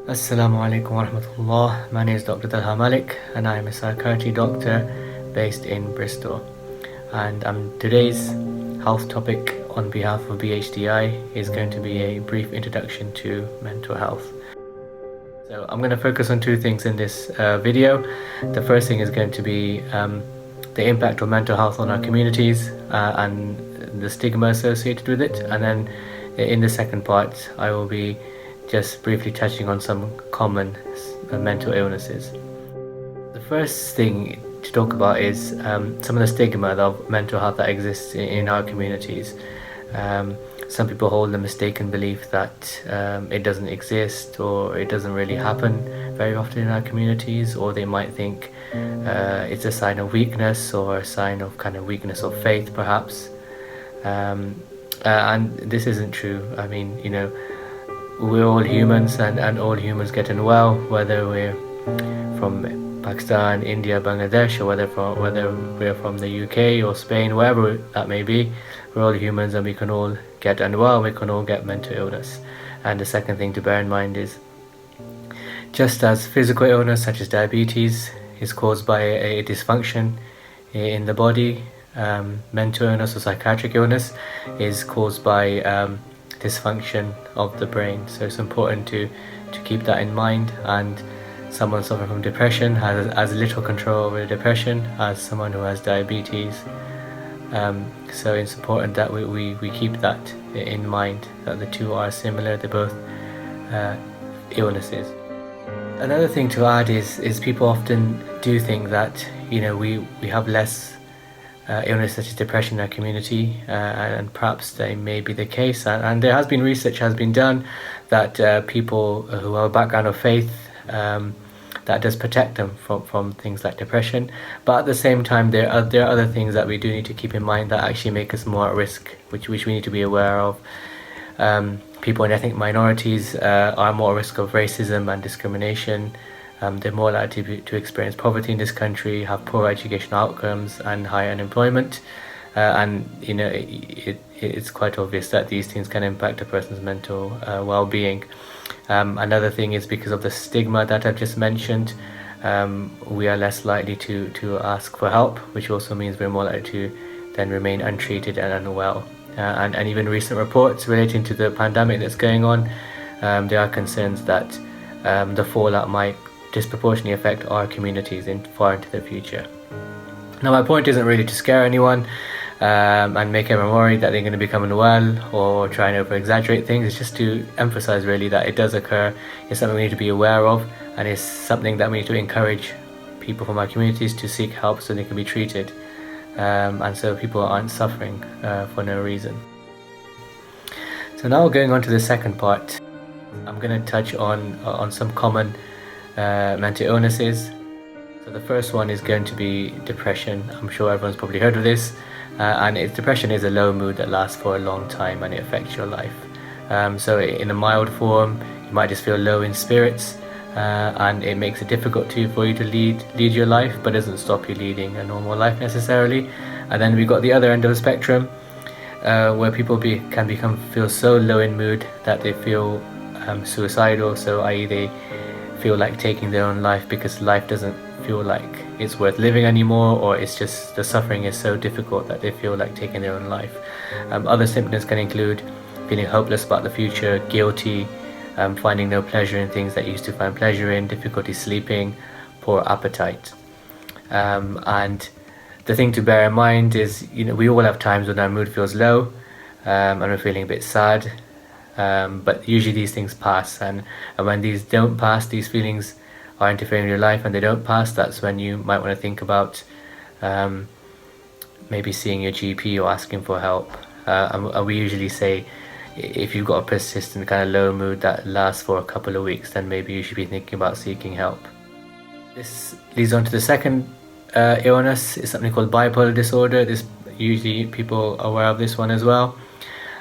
Assalamu alaikum wa rahmatullah. My name is Dr. Talha Malik and I am a psychiatry doctor based in Bristol. And today's health topic on behalf of BHDI is going to be a brief introduction to mental health. So I'm going to focus on two things in this video. The first thing is going to be the impact of mental health on our communities and the stigma associated with it. And then in the second part, I will be just briefly touching on some common mental illnesses. The first thing to talk about is some of the stigma of mental health that exists in our communities. Some people hold the mistaken belief that it doesn't exist or it doesn't really happen very often in our communities, or they might think it's a sign of weakness or a sign of kind of weakness of faith perhaps. And this isn't true. I mean, we're all humans and all humans get unwell, whether we're from Pakistan, India, Bangladesh, or whether we're from the UK or Spain, wherever that may be. We're all humans and we can all get unwell, we can all get mental illness. And the second thing to bear in mind is, just as physical illness such as diabetes is caused by a dysfunction in the body, mental illness or psychiatric illness is caused by dysfunction of the brain. So it's important to keep that in mind. And someone suffering from depression has as little control over depression as someone who has diabetes. So it's important that we keep that in mind, that the two are similar, they're both illnesses. Another thing to add is people often do think that we have less illness such as depression in our community, and perhaps they may be the case, and there has been research has been done that people who have a background of faith, that does protect them from things like depression. But at the same time, there are other things that we do need to keep in mind that actually make us more at risk, which we need to be aware of. People in ethnic minorities are more at risk of racism and discrimination. They're more likely to experience poverty in this country, have poor educational outcomes and high unemployment. And it's quite obvious that these things can impact a person's mental well-being. Another thing is because of the stigma that I've just mentioned, we are less likely to ask for help, which also means we're more likely to then remain untreated and unwell. And even recent reports relating to the pandemic that's going on, there are concerns that the fallout might disproportionately affect our communities far into the future. Now, my point isn't really to scare anyone and make everyone worried that they're going to become unwell or try and over-exaggerate things. It's just to emphasize really that it does occur. It's something we need to be aware of, and it's something that we need to encourage people from our communities to seek help so they can be treated, and so people aren't suffering for no reason. So now going on to the second part, I'm going to touch on some common mental illnesses. So the first one is going to be depression. I'm sure everyone's probably heard of this, and depression is a low mood that lasts for a long time and it affects your life. So in a mild form, you might just feel low in spirits, and it makes it difficult for you to lead your life, but doesn't stop you leading a normal life necessarily. And then we've got the other end of the spectrum, where people can feel so low in mood that they feel suicidal. So i.e. they feel like taking their own life because life doesn't feel like it's worth living anymore, or it's just the suffering is so difficult that they feel like taking their own life. Other symptoms can include feeling hopeless about the future, guilty, finding no pleasure in things that you used to find pleasure in, difficulty sleeping, poor appetite. And the thing to bear in mind is, we all have times when our mood feels low and we're feeling a bit sad. But usually these things pass, and when these don't pass, these feelings are interfering with your life and they don't pass, that's when you might want to think about maybe seeing your GP or asking for help. And we usually say, if you've got a persistent kind of low mood that lasts for a couple of weeks, then maybe you should be thinking about seeking help. This leads on to the second illness. It's something called bipolar disorder. Usually people are aware of this one as well.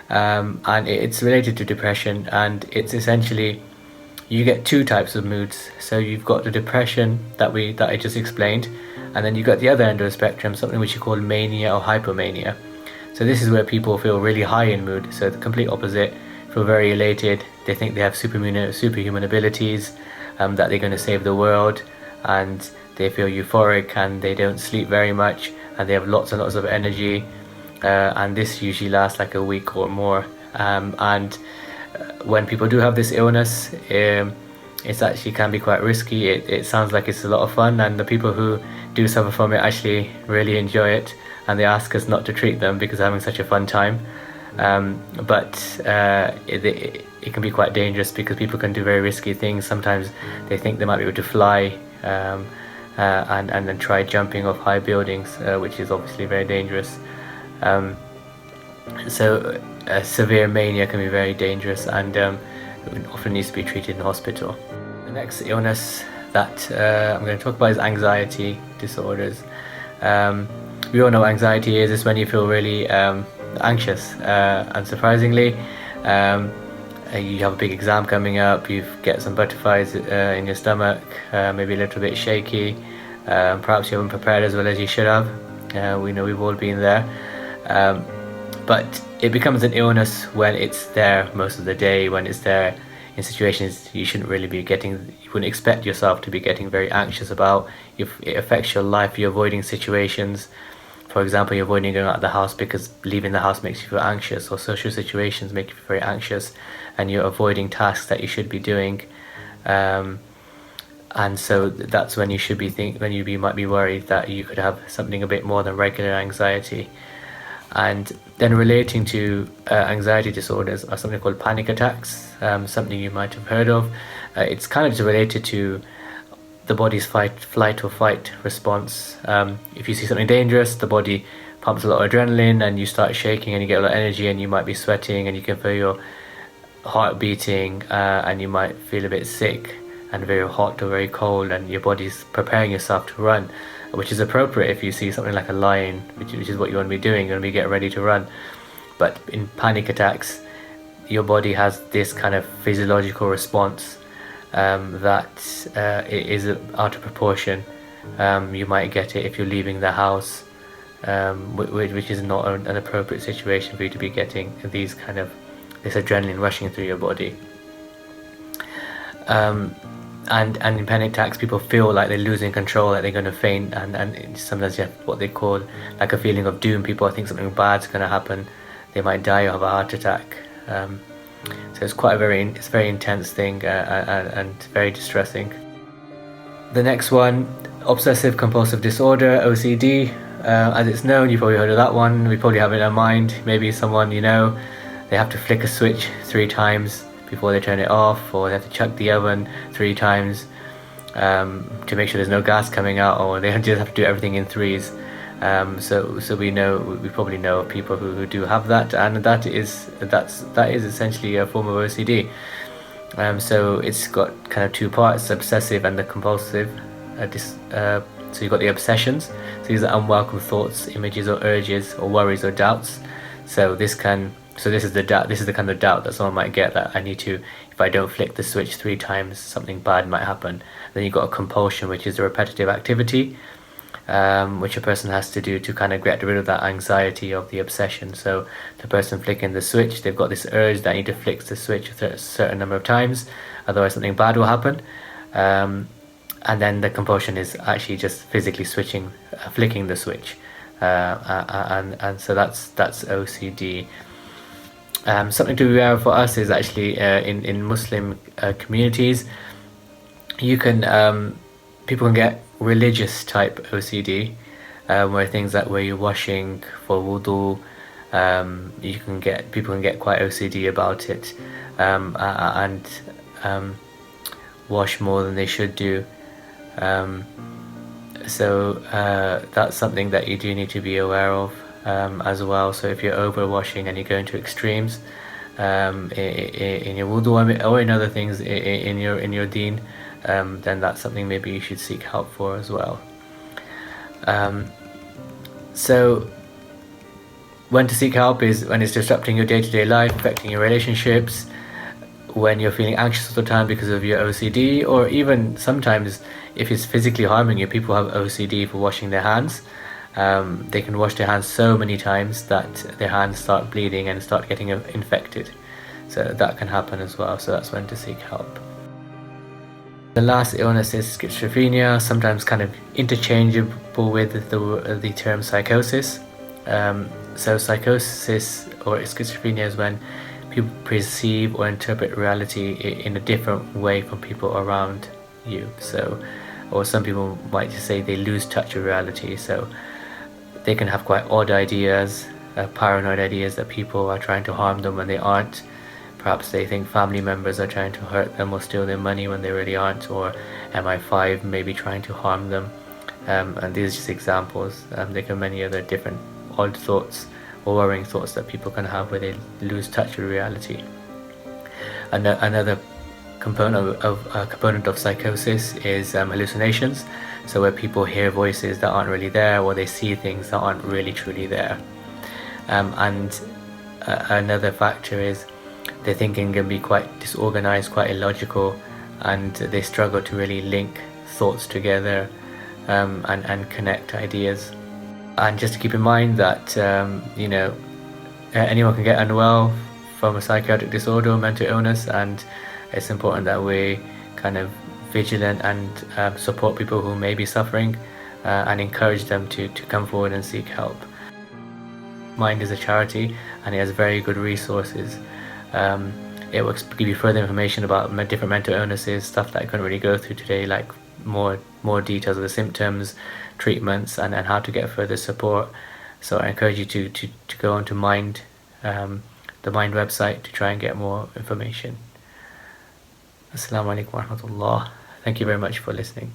And it's related to depression, and it's essentially, you get two types of moods. So you've got the depression that I just explained, and then you've got the other end of the spectrum, something which you call mania or hypomania. So this is where people feel really high in mood, so the complete opposite, feel very elated. They think they have superhuman abilities, that they're going to save the world, and they feel euphoric, and they don't sleep very much, and they have lots and lots of energy, and this usually lasts like a week or more. And when people do have this illness, it's actually can be quite risky. It sounds like it's a lot of fun, and the people who do suffer from it actually really enjoy it, and they ask us not to treat them because they're having such a fun time. But it can be quite dangerous because people can do very risky things. Sometimes they think they might be able to fly, and then try jumping off high buildings, which is obviously very dangerous. So severe mania can be very dangerous, and often needs to be treated in hospital. The next illness that I'm going to talk about is anxiety disorders. We all know what anxiety is. It's when you feel really anxious, unsurprisingly. You have a big exam coming up, you get some butterflies in your stomach, maybe a little bit shaky, perhaps you haven't prepared as well as you should have. We know we've all been there. But it becomes an illness when it's there most of the day, when it's there in situations you shouldn't really be getting, you wouldn't expect yourself to be getting very anxious about. It affects your life, you're avoiding situations. For example, you're avoiding going out of the house because leaving the house makes you feel anxious, or social situations make you feel very anxious, and you're avoiding tasks that you should be doing. And so that's when you should be you might be worried that you could have something a bit more than regular anxiety. And then relating to anxiety disorders are something called panic attacks, something you might have heard of. It's kind of just related to the body's flight or fight response. If you see something dangerous, the body pumps a lot of adrenaline, and you start shaking, and you get a lot of energy, and you might be sweating, and you can feel your heart beating, and you might feel a bit sick and very hot or very cold, and your body's preparing yourself to run, which is appropriate if you see something like a lion, which is what you want to be doing. You want to be getting ready to run. But in panic attacks, your body has this kind of physiological response that is out of proportion. You might get it if you're leaving the house, which is not an appropriate situation for you to be getting this adrenaline rushing through your body. And in panic attacks, people feel like they're losing control, like they're going to faint, and sometimes you have what they call like a feeling of doom. People think something bad's going to happen, they might die or have a heart attack. So it's quite a very intense thing, and very distressing. The next one, obsessive compulsive disorder, OCD. As it's known, you've probably heard of that one. We probably have it in our mind. Maybe someone they have to flick a switch 3 times before they turn it off, or they have to chuck the oven 3 times to make sure there's no gas coming out, or they just have to do everything in threes. So we probably know of people who do have that, and that is essentially a form of OCD. So it's got kind of 2 parts: obsessive and the compulsive. So you've got the obsessions. So these are unwelcome thoughts, images, or urges, or worries, or doubts. So this is the doubt. This is the kind of doubt that someone might get, that I need to, if I don't flick the switch 3 times, something bad might happen. Then you've got a compulsion, which is a repetitive activity, which a person has to do to kind of get rid of that anxiety of the obsession. So the person flicking the switch, they've got this urge that I need to flick the switch a certain number of times, otherwise something bad will happen. And then the compulsion is actually just physically flicking the switch, and so that's OCD. Something to be aware of for us is actually in Muslim communities, people can get religious type OCD, where things like where you're washing for wudu, people can get quite OCD about it, and wash more than they should do. So that's something that you do need to be aware of as well. So if you're overwashing and you're going to extremes in your wudu or in other things in your deen, then that's something maybe you should seek help for as well. So when to seek help is when it's disrupting your day-to-day life, affecting your relationships, when you're feeling anxious all the time because of your OCD, or even sometimes if it's physically harming you. People have OCD for washing their hands. They can wash their hands so many times that their hands start bleeding and start getting infected. So that can happen as well, so that's when to seek help. The last illness is schizophrenia, sometimes kind of interchangeable with the term psychosis. So psychosis or schizophrenia is when people perceive or interpret reality in a different way from people around you. So, or some people might just say they lose touch with reality. So they can have quite odd ideas, paranoid ideas that people are trying to harm them when they aren't. Perhaps they think family members are trying to hurt them or steal their money when they really aren't, or MI5 may be trying to harm them. And these are just examples. There are many other different odd thoughts or worrying thoughts that people can have where they lose touch with reality. Another component of psychosis is hallucinations. So where people hear voices that aren't really there, or they see things that aren't really truly there. Another factor is their thinking can be quite disorganized, quite illogical, and they struggle to really link thoughts together and connect ideas. And just to keep in mind that anyone can get unwell from a psychiatric disorder or mental illness, and it's important that we kind of vigilant and support people who may be suffering and encourage them to come forward and seek help. Mind is a charity and it has very good resources. It will give you further information about different mental illnesses, stuff that I couldn't really go through today, like more details of the symptoms, treatments, and how to get further support. So I encourage you to go onto Mind, the Mind website, to try and get more information. Assalamu alaikum wa rahmatullah. Thank you very much for listening.